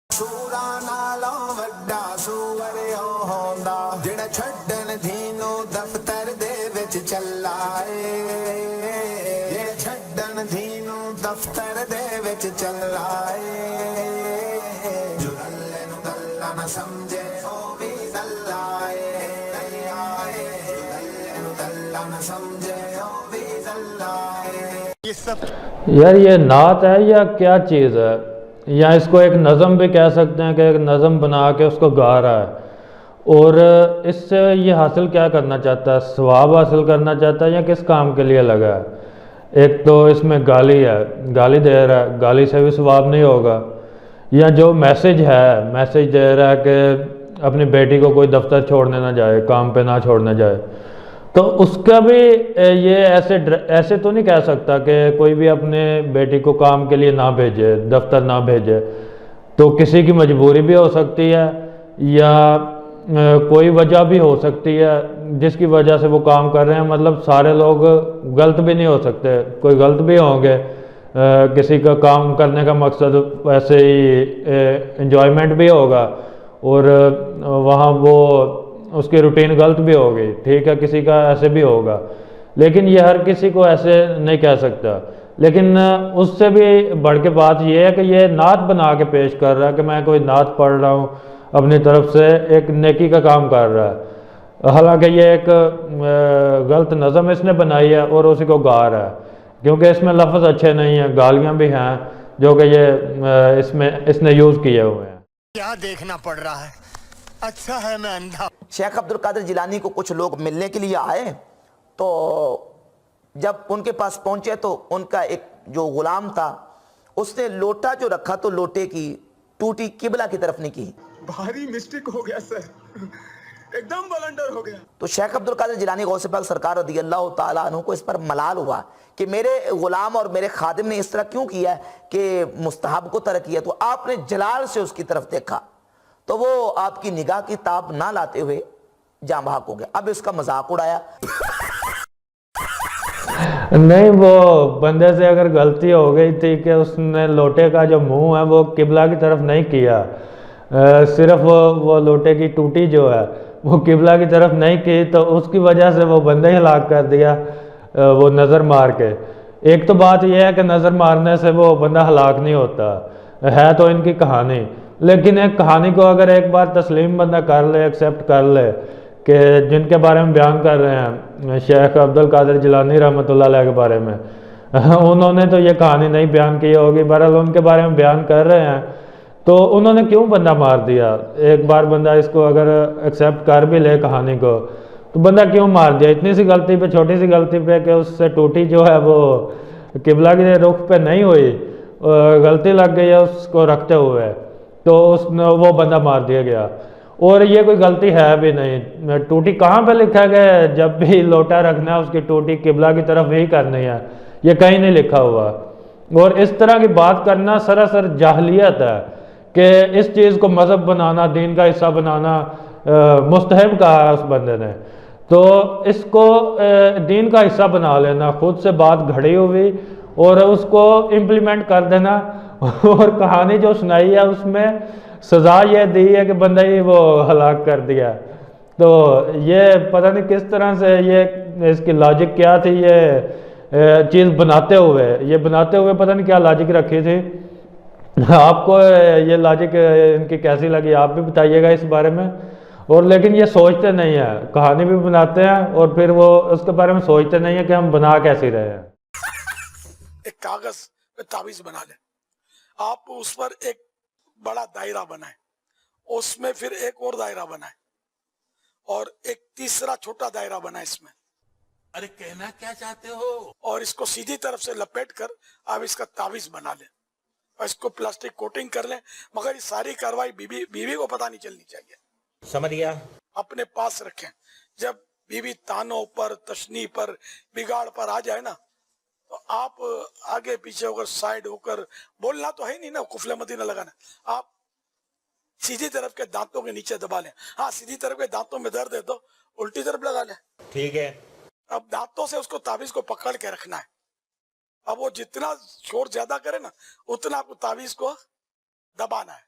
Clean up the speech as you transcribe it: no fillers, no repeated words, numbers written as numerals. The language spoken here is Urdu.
ਸੂਰਾ ਨਾਲੋਂ ਵੱਡਾ ਸੂਰ ਉਹ ਹੁੰਦਾ ਜਿਹੜਾ ਛੱਡਣ ਧੀਨੂੰ ਦਫ਼ਤਰ ਦੇ ਵਿੱਚ ਚੱਲਾ ਏ ਜਿਹੜਾ ਛੱਡਣ ਧੀਨੂੰ ਦਫ਼ਤਰ ਦੇ ਵਿੱਚ ਚੱਲਾ ਏ ਜੋ ਗੱਲੇ ਨੂੰ ਗੱਲਾਂ ਨਾ ਸਮਝੇ ਉਹ ਵੀ ਦੱਲਾ ਏ ਜੋ ਗੱਲੇ ਨੂੰ ਗੱਲਾਂ ਨਾ ਸਮਝੇ ਉਹ ਵੀ ਦੱਲਾ ਏ। یہ سب یار یہ نعت ہے یا کیا چیز ہے؟ یا اس کو ایک نظم بھی کہہ سکتے ہیں کہ ایک نظم بنا کے اس کو گا رہا ہے، اور اس سے یہ حاصل کیا کرنا چاہتا ہے؟ ثواب حاصل کرنا چاہتا ہے یا کس کام کے لیے لگا ہے؟ ایک تو اس میں گالی ہے، گالی دے رہا ہے، گالی سے بھی ثواب نہیں ہوگا، یا جو میسج دے رہا ہے کہ اپنی بیٹی کو کوئی دفتر چھوڑنے نہ جائے، کام پہ نہ چھوڑنے جائے، تو اس کا بھی یہ ایسے تو نہیں کہہ سکتا کہ کوئی بھی اپنے بیٹی کو کام کے لیے نہ بھیجے، دفتر نہ بھیجے، تو کسی کی مجبوری بھی ہو سکتی ہے یا کوئی وجہ بھی ہو سکتی ہے جس کی وجہ سے وہ کام کر رہے ہیں، مطلب سارے لوگ غلط بھی نہیں ہو سکتے، کوئی غلط بھی ہوں گے، کسی کا کام کرنے کا مقصد ویسے ہی انجوائمنٹ بھی ہوگا، اور وہاں وہ اس کی روٹین غلط بھی ہوگی، ٹھیک ہے، کسی کا ایسے بھی ہوگا، لیکن یہ ہر کسی کو ایسے نہیں کہہ سکتا۔ لیکن اس سے بھی بڑھ کے بات یہ ہے کہ یہ نعت بنا کے پیش کر رہا ہے کہ میں کوئی نعت پڑھ رہا ہوں، اپنی طرف سے ایک نیکی کا کام کر رہا ہے، حالانکہ یہ ایک غلط نظم اس نے بنائی ہے اور اسی کو گا رہا ہے، کیونکہ اس میں لفظ اچھے نہیں ہیں، گالیاں بھی ہیں جو کہ یہ اس نے یوز کیے ہوئے ہیں۔ کیا دیکھنا پڑ رہا ہے؟ اچھا ہے میں اندھا۔ شیخ عبد القادر جیلانی کو کچھ لوگ ملنے کے لیے آئے، تو جب ان کے پاس پہنچے تو ان کا ایک جو غلام تھا اس نے لوٹا جو رکھا تو لوٹے کی ٹوٹی قبلہ کی طرف نہیں کی، بھاری مسٹیک ہو گیا سر، ایک دم بلنڈر ہو گیا۔ تو شیخ عبد القادر جیلانی غوث پاک سرکار رضی اللہ تعالیٰ عنہ کو اس پر ملال ہوا کہ میرے غلام اور میرے خادم نے اس طرح کیوں کیا ہے کہ مستحب کو ترک کیا، تو آپ نے جلال سے اس کی طرف دیکھا تو وہ آپ کی نگاہ کی تاب نہ لاتے ہوئے جاں بحق ہو گیا۔ اب اس کا مذاق اڑایا۔ نہیں، وہ بندے سے اگر غلطی ہو گئی تھی کہ اس نے لوٹے کا جو منہ ہے وہ قبلہ کی طرف نہیں کیا، صرف وہ لوٹے کی ٹوٹی جو ہے وہ قبلہ کی طرف نہیں کی، تو اس کی وجہ سے وہ بندہ ہی ہلاک کر دیا وہ نظر مار کے۔ ایک تو بات یہ ہے کہ نظر مارنے سے وہ بندہ ہلاک نہیں ہوتا ہے، تو ان کی کہانی، لیکن ایک کہانی کو اگر ایک بار تسلیم بندہ کر لے، ایکسیپٹ کر لے کہ جن کے بارے میں بیان کر رہے ہیں شیخ عبد القادر جیلانی رحمۃ اللہ علیہ کے بارے میں، انہوں نے تو یہ کہانی نہیں بیان کی ہوگی، بہرحال ان کے بارے میں بیان کر رہے ہیں، تو انہوں نے کیوں بندہ مار دیا؟ ایک بار بندہ اس کو اگر ایکسیپٹ کر بھی لے کہانی کو، تو بندہ کیوں مار دیا اتنی سی غلطی پہ، چھوٹی سی غلطی پہ کہ اس سے ٹوٹی جو ہے وہ قبلہ کی رخ پہ نہیں ہوئی، غلطی لگ گئی ہے اس کو رکھتے ہوئے، تو وہ بندہ مار دیا گیا۔ اور یہ کوئی غلطی ہے بھی نہیں، ٹوٹی کہاں پہ لکھا گیا ہے؟ جب بھی لوٹا رکھنا ہے اس کی ٹوٹی قبلہ کی طرف ہی کرنی ہے، یہ کہیں نہیں لکھا ہوا۔ اور اس طرح کی بات کرنا سراسر جاہلیت ہے کہ اس چیز کو مذہب بنانا، دین کا حصہ بنانا مستحب کہا ہے اس بندے نے، تو اس کو دین کا حصہ بنا لینا، خود سے بات گھڑی ہوئی اور اس کو امپلیمنٹ کر دینا، اور کہانی جو سنائی ہے اس میں سزا یہ دی ہے کہ بندہ ہی وہ ہلاک کر دیا۔ تو یہ پتہ نہیں کس طرح سے یہ اس کی لاجک کیا تھی، یہ چیز بناتے ہوئے پتہ نہیں کیا لاجک رکھی تھی۔ آپ کو یہ لاجک ان کی کیسی لگی آپ بھی بتائیے گا اس بارے میں۔ اور لیکن یہ سوچتے نہیں ہیں، کہانی بھی بناتے ہیں اور پھر وہ اس کے بارے میں سوچتے نہیں ہیں کہ ہم بنا کیسی رہے ہیں۔ ایک کاغذ پہ تعویذ بنا لیں، آپ اس پر ایک بڑا دائرہ بنائیں، اس میں پھر ایک اور دائرہ بنائیں اور ایک تیسرا چھوٹا دائرہ بنائیں اس میں۔ ارے کہنا کیا چاہتے ہو؟ اور اس کو سیدھی طرف سے لپیٹ کر آپ اس کا تعویذ بنا لیں اور اس کو پلاسٹک کوٹنگ کر لیں، مگر یہ ساری کاروائی بیوی کو پتہ نہیں چلنی چاہیے۔ سمجھ گیا؟ اپنے پاس رکھیں، جب بیوی تانوں پر، تشنی پر، بگاڑ پر آ جائے نا، تو آپ آگے پیچھے ہو کر، سائڈ ہو کر، بولنا تو ہے نہیں نا، قفل مدینہ لگانا، آپ سیدھی طرف کے دانتوں کے نیچے دبا لیں۔ ہاں، سیدھی طرف کے دانتوں میں درد ہے تو الٹی طرف لگا لیں۔ ٹھیک ہے۔ اب دانتوں سے اس کو تعویذ کو پکڑ کے رکھنا ہے، اب وہ جتنا شور زیادہ کرے نا اتنا آپ کو تعویذ کو دبانا ہے۔